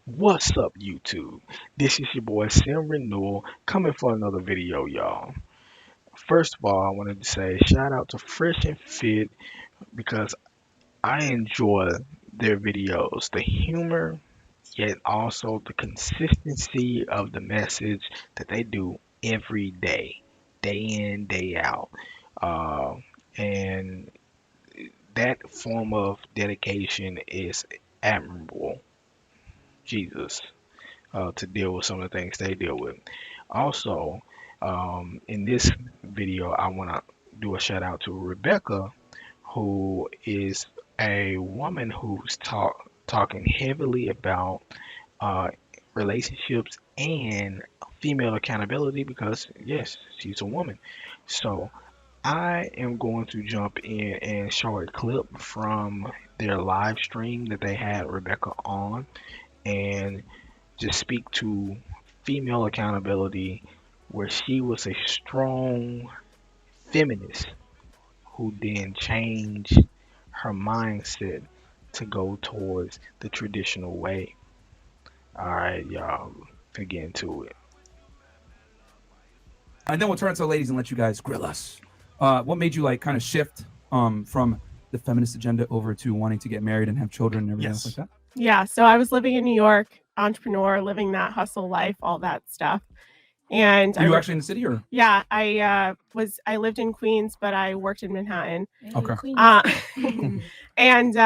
What's up, YouTube? This is your boy SimRenewal coming for another video, y'all. First of all, I wanted to say shout out to Fresh and Fit because I enjoy their videos, the humor, yet also the consistency of the message that they do every day in, day out. Uh, and that form of dedication is admirable. Jesus. To deal with some of the things they deal with. Also, in this video, I want to do a shout out to Rebecca, who is a woman who's talking heavily about uh, relationships and female accountability because, yes, she's a woman. So, I am going to jump in and show a clip from their live stream that they had Rebecca on and just speak to female accountability, where she was a strong feminist who then changed her mindset to go towards the traditional way. All right, y'all, to get into it. And then we'll turn to the ladies and let you guys grill us. What made you like kind of shift from the feminist agenda over to wanting to get married and have children and everything else like that? Yeah, so I was living in New York, entrepreneur, living that hustle life, all that stuff. And Were you actually in the city or? Yeah, I lived in Queens, but I worked in Manhattan. Okay. And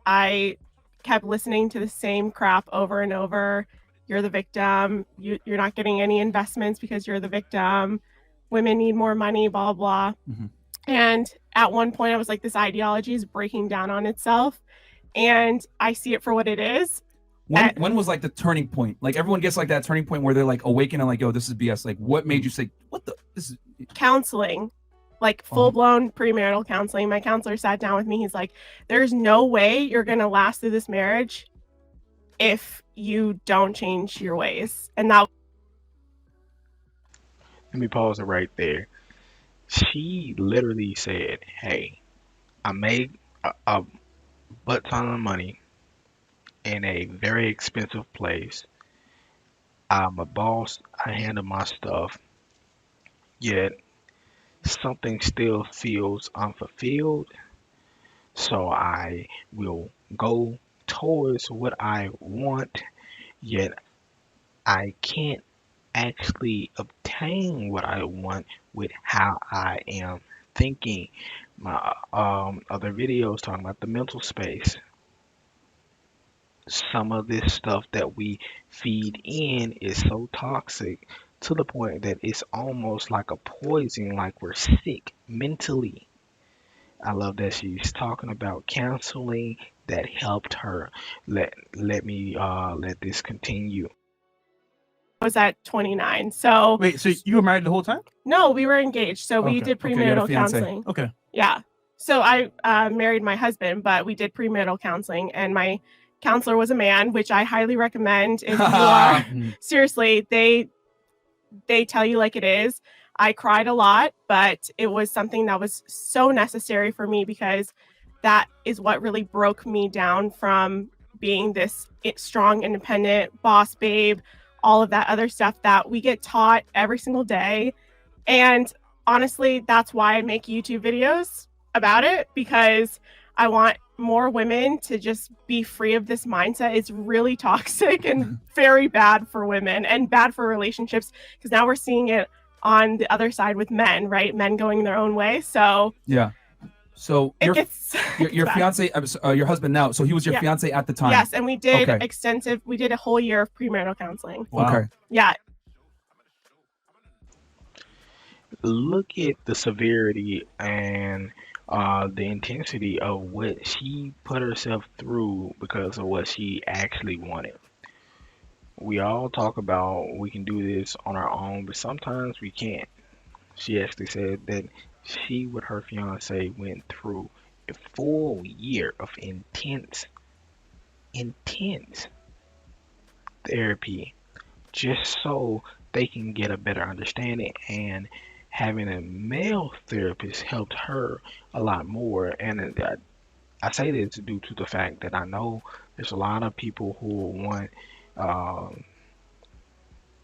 I kept listening to the same crap over and over. You're the victim. You're not getting any investments because you're the victim. Women need more money, blah, blah. Mhm. And at one point I was like, this ideology is breaking down on itself. And I see it for what it is. When was like the turning point? Like everyone gets like that turning point where they're like awakened and like, yo, this is BS. Like what made you say, this is counseling, like full-blown premarital counseling. My counselor sat down with me. He's like, there's no way you're going to last through this marriage if you don't change your ways. And that. Let me pause it right there. She literally said, "Hey, I made a butt ton of money in a very expensive place. I'm a boss. I handle my stuff. Yet something still feels unfulfilled. So I will go towards what I want, yet I can't actually obtain what I want with how I am thinking." My other videos talking about the mental space. Some of this stuff that we feed in is so toxic to the point that it's almost like a poison, like we're sick mentally. I love that she's talking about counseling that helped her. Let this continue. I was at 29. So wait, so you were married the whole time? No, we were engaged. So we did Okay, you had a premarital fiance. counseling. Okay. Yeah. So I married my husband, but we did premarital counseling, and my counselor was a man, which I highly recommend if you are. Seriously, they tell you like it is. I cried a lot, but it was something that was so necessary for me because that is what really broke me down from being this strong, independent boss babe, all of that other stuff that we get taught every single day. And honestly, that's why I make YouTube videos about it, because I want more women to just be free of this mindset. It's really toxic and very bad for women and bad for relationships, because now we're seeing it on the other side with men, right? Men going their own way. So yeah. So your fiance, your husband now. So he was your fiance at the time. Yes, and we did we did a whole year of premarital counseling. Wow. Okay. Yeah. Look at the severity and the intensity of what she put herself through because of what she actually wanted. We all talk about we can do this on our own, but sometimes we can't. She actually said that she, with her fiance, went through a full year of intense therapy just so they can get a better understanding, and having a male therapist helped her a lot more. And I say this due to the fact that I know there's a lot of people who will want, uh,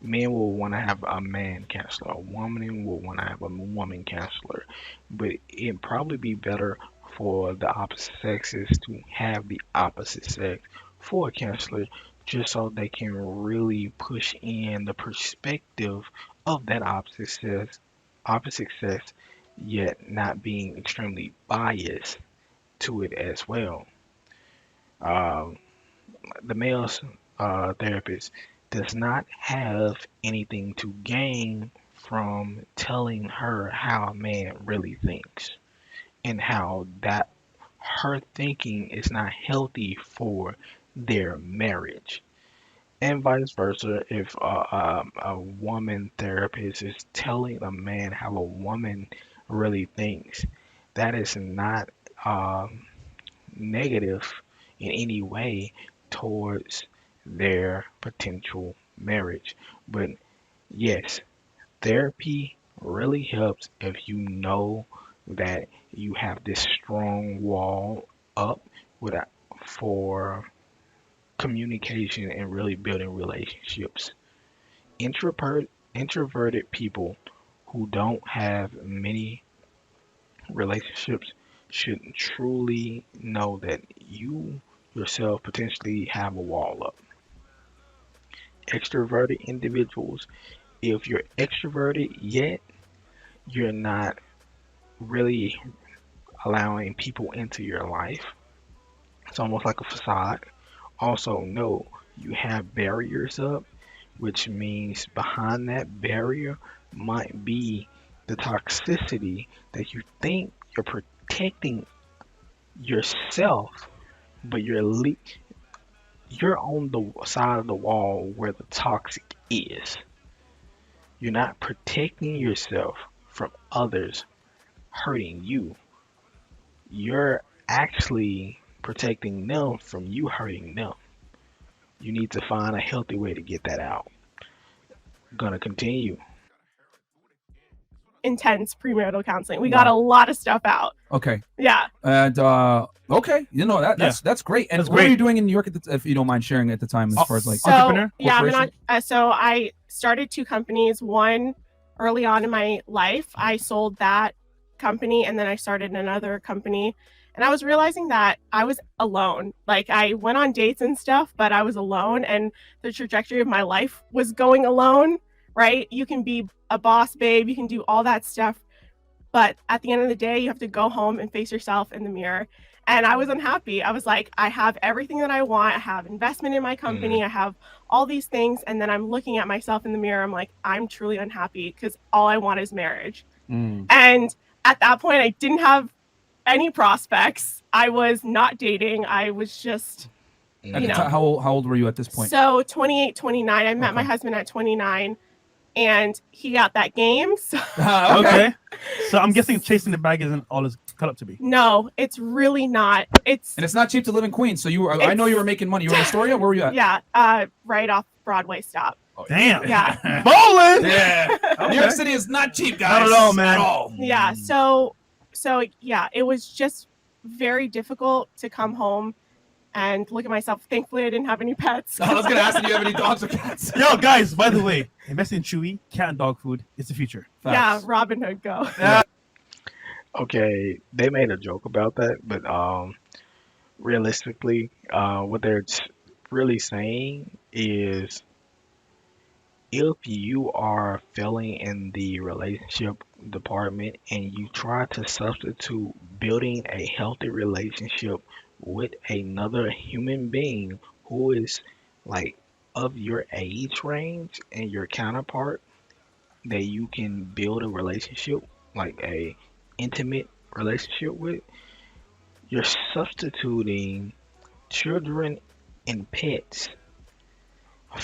men will want to have a man counselor, a woman will want to have a woman counselor, but it'd probably be better for the opposite sexes to have the opposite sex for a counselor, just so they can really push in the perspective of that opposite sex, yet not being extremely biased to it as well. Um, the male therapist does not have anything to gain from telling her how a man really thinks and how that her thinking is not healthy for their marriage. And vice versa, if a woman therapist is telling a man how a woman really thinks, that is not negative in any way towards their potential marriage. But yes, therapy really helps if you know that you have this strong wall up with for communication and really building relationships. Introverted people who don't have many relationships should truly know that you yourself potentially have a wall up. Extroverted individuals, if you're extroverted yet you're not really allowing people into your life, it's almost like a facade. Also, know you have barriers up, which means behind that barrier might be the toxicity that you think you're protecting yourself, but you're on the side of the wall where the toxic is. You're not protecting yourself from others hurting you. You're actually protecting them from you hurting them. You need to find a healthy way to get that out. Gonna continue. Intense premarital counseling. We got a lot of stuff out. Okay. Yeah. And okay, that's great. And That's what were great. you doing in New York if you don't mind sharing at the time, as far as like So, entrepreneur? yeah, corporation? so I started two companies. One early on in my life, I sold that company, and then I started another company. And I was realizing that I was alone. Like, I went on dates and stuff, but I was alone, and the trajectory of my life was going alone, right? You can be a boss babe, you can do all that stuff, but at the end of the day, you have to go home and face yourself in the mirror. And I was unhappy. I was like, I have everything that I want. I have investment in my company. I have all these things. And then I'm looking at myself in the mirror. I'm like, I'm truly unhappy because all I want is marriage. And at that point, I didn't have any prospects. I was not dating. I was just, At the time, how old were you at this point? So 28, 29. I met my husband at 29. And he got that game. So Okay. So I'm guessing chasing the bag isn't all it's cut up to be. no, it's really not. And it's not cheap to live in Queens. So you were, I know you were making money. You were in Astoria? Where were you at? Yeah, right off Broadway stop. Damn. Yeah. Bowling. Yeah. Okay. New York City is not cheap, guys. Not at all, man. At all. Yeah. So yeah, it was just very difficult to come home and look at myself. Thankfully, I didn't have any pets. I was gonna ask if you have any dogs or cats. Yo, guys, by the way, invest in Chewy, cat and dog food. It's the future. Yeah, Facts. Robin Hood go. Okay, they made a joke about that, but realistically, what they're really saying is if you are failing in the relationship department and you try to substitute building a healthy relationship with another human being who is like of your age range and your counterpart, that you can build a relationship, like a intimate relationship with, you're substituting children and pets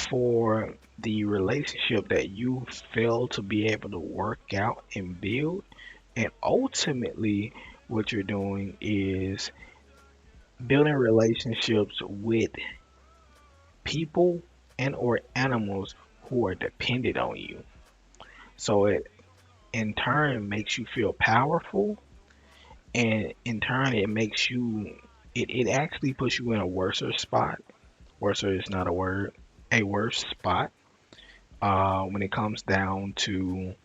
for the relationship that you fail to be able to work out and build. And ultimately, what you're doing is building relationships with people and or animals who are dependent on you. So it in turn makes you feel powerful, and in turn it makes you it actually puts you in a worse spot. Worser is not a word. A worse spot when it comes down to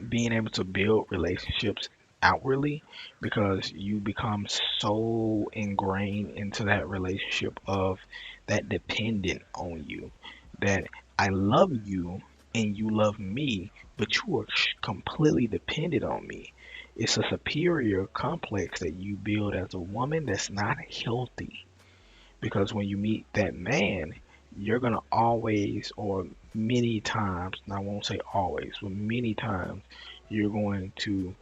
being able to build relationships outwardly, because you become so ingrained into that relationship of that dependent on you, that I love you and you love me, but you are completely dependent on me. It's a superior complex that you build as a woman that's not healthy, because when you meet that man, you're gonna always, or many times, and I won't say always, but many times, you're going to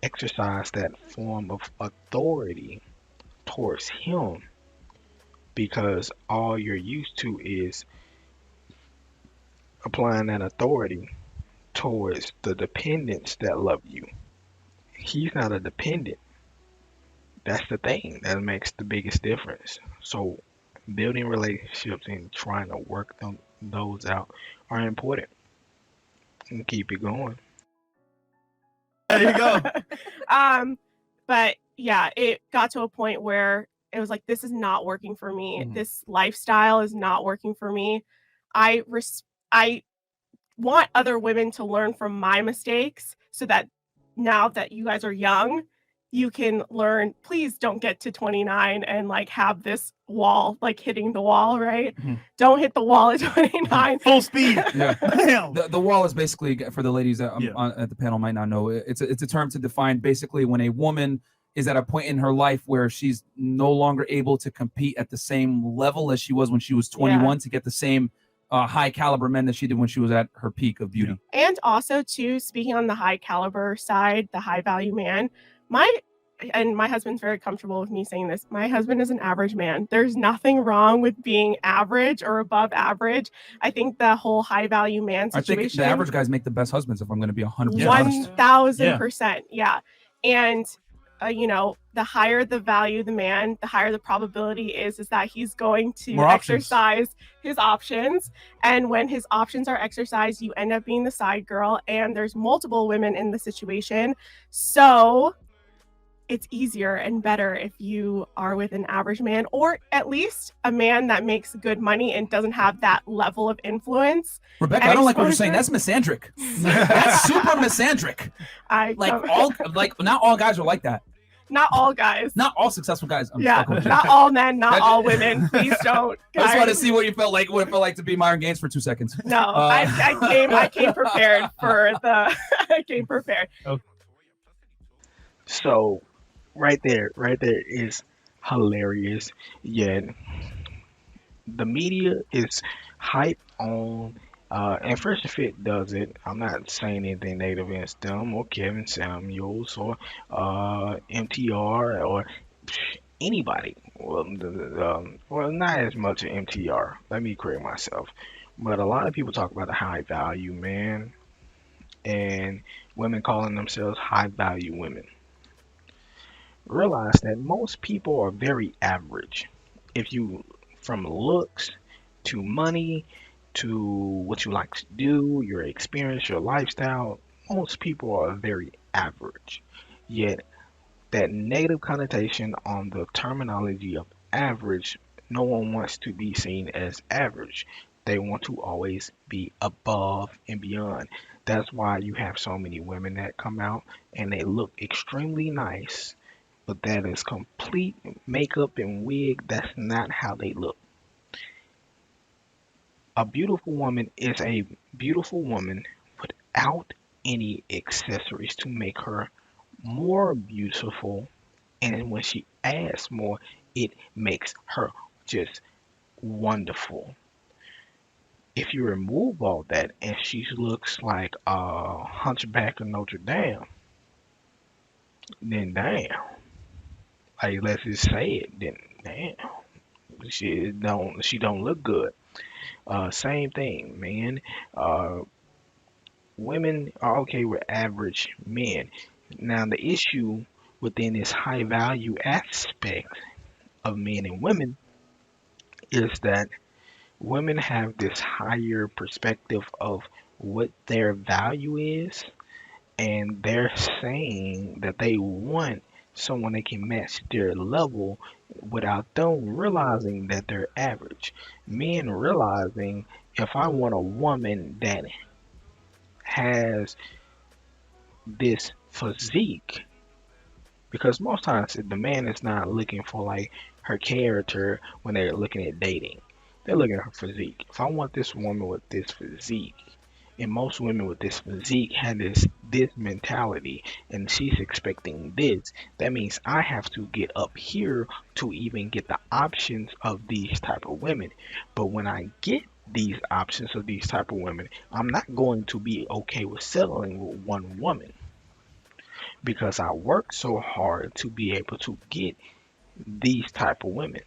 exercise that form of authority towards him, because all you're used to is applying that authority towards the dependents that love you. He's not a dependent. That's the thing that makes the biggest difference. So building relationships and trying to work those out are important, and keep it going. There you go. But yeah, it got to a point where it was like, this is not working for me. Mhm. This lifestyle is not working for me. I want other women to learn from my mistakes, so that now that you guys are young, you can learn. Please don't get to 29 and like have this wall, like hitting the wall, right? Mhm. Don't hit the wall at 29. Full speed. Yeah. Bam. The wall is basically, for the ladies that Yeah. at the panel might not know, it's a term to define basically when a woman is at a point in her life where she's no longer able to compete at the same level as she was when she was 21 to get the same high caliber men that she did when she was at her peak of beauty. And also, too, speaking on the high caliber side, the high value man, my husband's very comfortable with me saying this. My husband is an average man. There's nothing wrong with being average or above average. I think the whole high value man situation. I think the average guys make the best husbands, if I'm going to be 100% honest. 1000%. Yeah. And the higher the value the man, the higher the probability is that he's going to More options. exercise his options. And when his options are exercised, you end up being the side girl, and there's multiple women in the situation. So it's easier and better if you are with an average man, or at least a man that makes good money and doesn't have that level of influence. Rebecca, I don't like what you're saying. That's misandric. That's super misandric. Not all guys are like that. Not all guys. Not all successful guys. Not all men, not all women. Please don't. I just want to see what it felt like to be Myron Gaines for 2 seconds. No, I came prepared for the. I came prepared. Okay. So right there is hilarious. Yet the media is hype on, and Fresh and Fit does it. I'm not saying anything negative against them or Kevin Samuels or MTR or anybody. Well, not as much as MTR. Let me correct myself. But a lot of people talk about the high value man and women calling themselves high value women. Realize that most people are very average. If you, from looks to money to what you like to do, your experience, your lifestyle, most people are very average. Yet that negative connotation on the terminology of average, no one wants to be seen as average. They want to always be above and beyond. That's why you have so many women that come out and they look extremely nice, but that is complete makeup and wig. That's not how they look. A beautiful woman is a beautiful woman without any accessories to make her more beautiful. And when she adds more, it makes her just wonderful. If you remove all that and she looks like a hunchback of Notre Dame, then damn. Like, let's just say it, then damn. She don't look good. Same thing, man. Women are okay with average men. Now the issue within this high value aspect of men and women is that women have this higher perspective of what their value is, and they're saying that they want someone that can match their level without them realizing that they're average. Men realizing if I want a woman that has this physique, because most times the man is not looking for like her character when they're looking at dating. They're looking at her physique. If I want this woman with this physique, and most women with this physique have this mentality, and she's expecting this, that means I have to get up here to even get the options of these type of women. But when I get these options of these type of women, I'm not going to be okay with settling with one woman because I worked so hard to be able to get these type of women.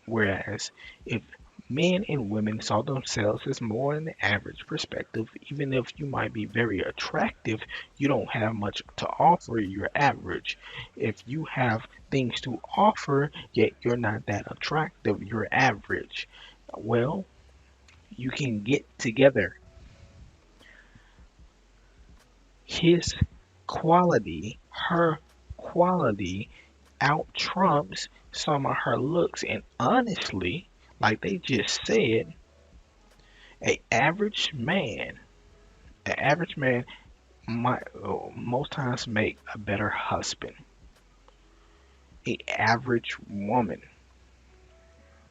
Whereas if men and women saw themselves as more in the average perspective, even if you might be very attractive, you don't have much to offer, you're average. If you have things to offer, yet you're not that attractive, you're average. Well, you can get together. His quality, her quality out trumps some of her looks. And honestly, like they just said, a average man, an average man might most times make a better husband. A average woman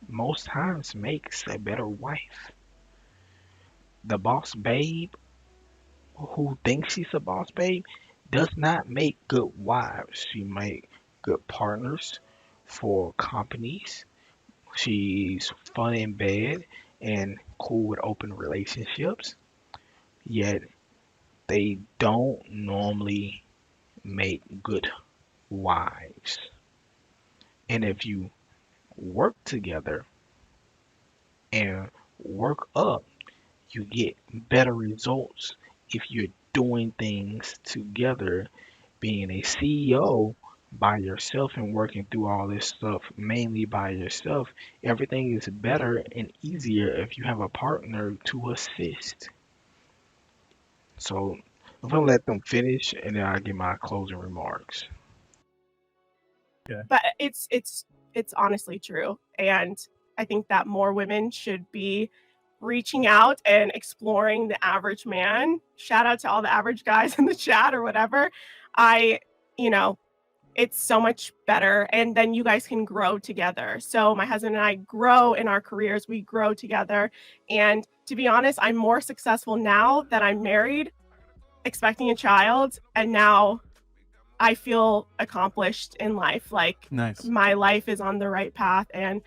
most times makes a better wife. The boss babe who thinks she's a boss babe does not make good wives. She make good partners for companies. She's fun in bed and cool with open relationships, yet they don't normally make good wives. And if you work together and work up, you get better results if you're doing things together. Being a CEO by yourself and working through all this stuff mainly by yourself, everything is better and easier if you have a partner to assist. So I'm gonna let them finish and then I'll give my closing remarks. But it's honestly true, and I think that more women should be reaching out and exploring the average man. Shout out to all the average guys in the chat or whatever. I, you know, it's so much better, and then you guys can grow together. So my husband and I grow in our careers, we grow together, and to be honest, I'm more successful now that I'm married, expecting a child, and now I feel accomplished in life. Like Nice. my life is on the right path. And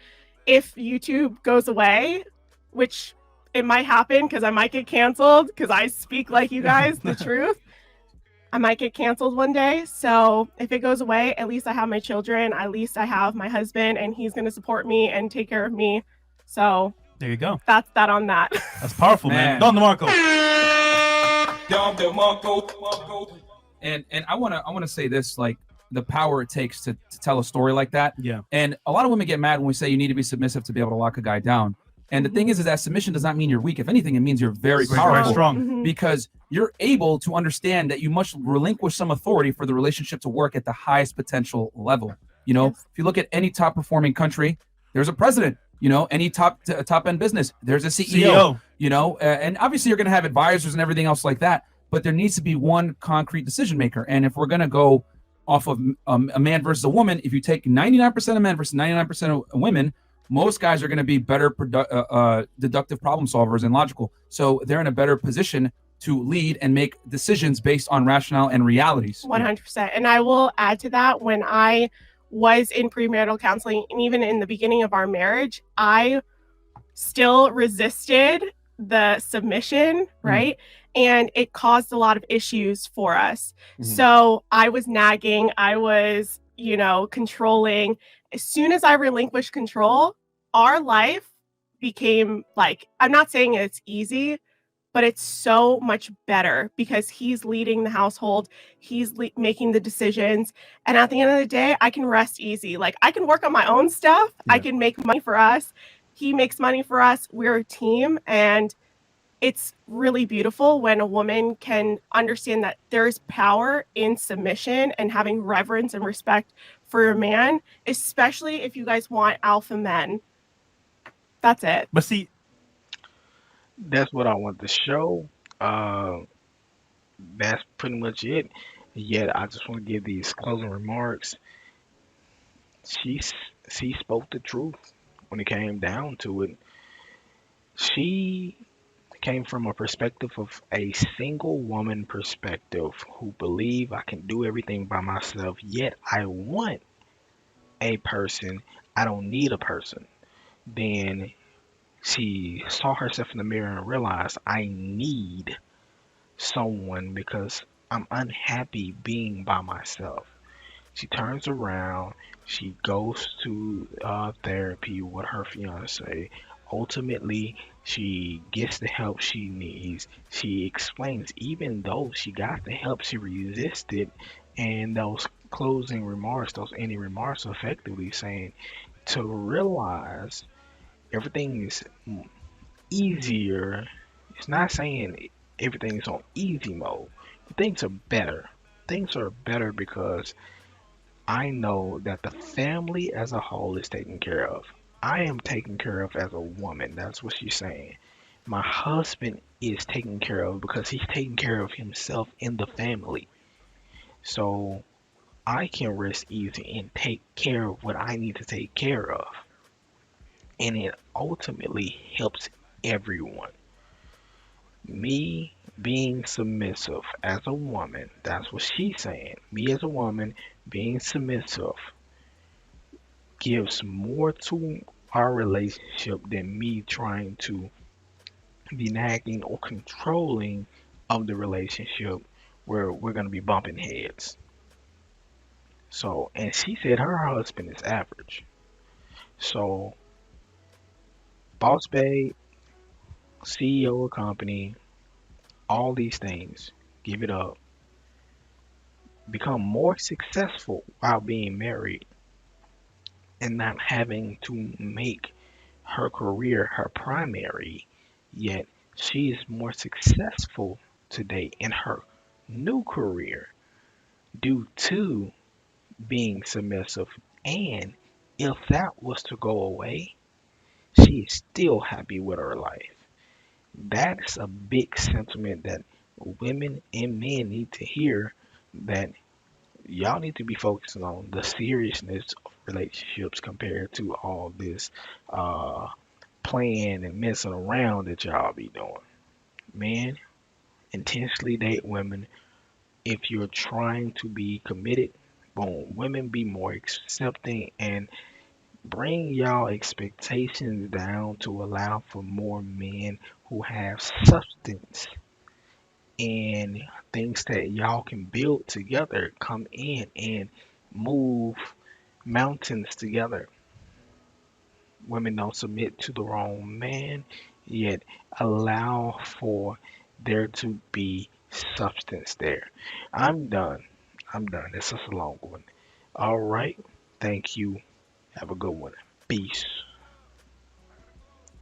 if YouTube goes away, which it might happen because I might get canceled because I speak like you guys, the truth. I might get canceled one day. So if it goes away, at least I have my children. At least I have my husband and he's going to support me and take care of me. So There you go. that's that on that. That's powerful, man. Don DeMarco. And I wanna say this, like the power it takes to tell a story like that. Yeah. And a lot of women get mad when we say you need to be submissive to be able to lock a guy down. And the thing is that submission does not mean you're weak. If anything, it means you're very powerful. Very strong. Because you're able to understand that you must relinquish some authority for the relationship to work at the highest potential level. You know, Yes. if you look at any top performing country, there's a president. You know, any top end business, there's a CEO. You know, and obviously you're going to have advisors and everything else like that. But there needs to be one concrete decision maker. And if we're going to go off of a man versus a woman, if you take 99% of men versus 99% of women, most guys are going to be better deductive problem solvers and logical. So they're in a better position to lead and make decisions based on rationale and realities. 100%. And I will add to that, when I was in premarital counseling and even in the beginning of our marriage, I still resisted the submission, right? And it caused a lot of issues for us. So I was nagging, I was, controlling. As soon as I relinquished control, our life became like, I'm not saying it's easy, but it's so much better because he's leading the household, he's making the decisions, and at the end of the day, I can rest easy. Like I can work on my own stuff, I can make money for us, he makes money for us, we're a team, and it's really beautiful when a woman can understand that there's power in submission and having reverence and respect for a man, especially if you guys want alpha men. That's it. But see, That's what I want to show. Uh, that's pretty much it. Yet I just want to give these closing remarks. She she spoke the truth when it came down to it. She came from a perspective of a single woman perspective who believe I can do everything by myself, yet I want a person. I don't need a person. Then she saw herself in the mirror and realized I need someone because I'm unhappy being by myself. She turns around, she goes to therapy with her fiance. Ultimately, she gets the help she needs. She explains, even though she got the help, she resisted. And those closing remarks, those ending remarks, are effectively saying to realize everything is easier. It's not saying everything's on easy mode, but things are better. Things are better because I know that the family as a whole is taken care of. I am taken care of as a woman. That's what she's saying. My husband is taken care of because he's taking care of himself in the family. So I can rest easy and take care of what I need to take care of. And it ultimately helps everyone. Me being submissive as a woman, that's what she's saying. Me as a woman being submissive gives more to our relationship than me trying to be nagging or controlling of the relationship where we're going to be bumping heads. So, and she said her husband is average. So, boss babe, CEO of company, all these things, give it up. Become more successful while being married and not having to make her career her primary, yet she is more successful today in her new career due to being submissive. And if that was to go away, she is still happy with her life. That's a big sentiment that women and men need to hear, that y'all need to be focusing on the seriousness of relationships compared to all this uh playing and messing around that y'all be doing. Men, intentionally date women if you're trying to be committed. Boom. Women, be more accepting and bring y'all expectations down to allow for more men who have substance and things that y'all can build together come in and move mountains together. Women don't submit to the wrong man, yet allow for there to be substance there. I'm done. I'm done. This is a long one. All right. Thank you. Have a good one. Peace.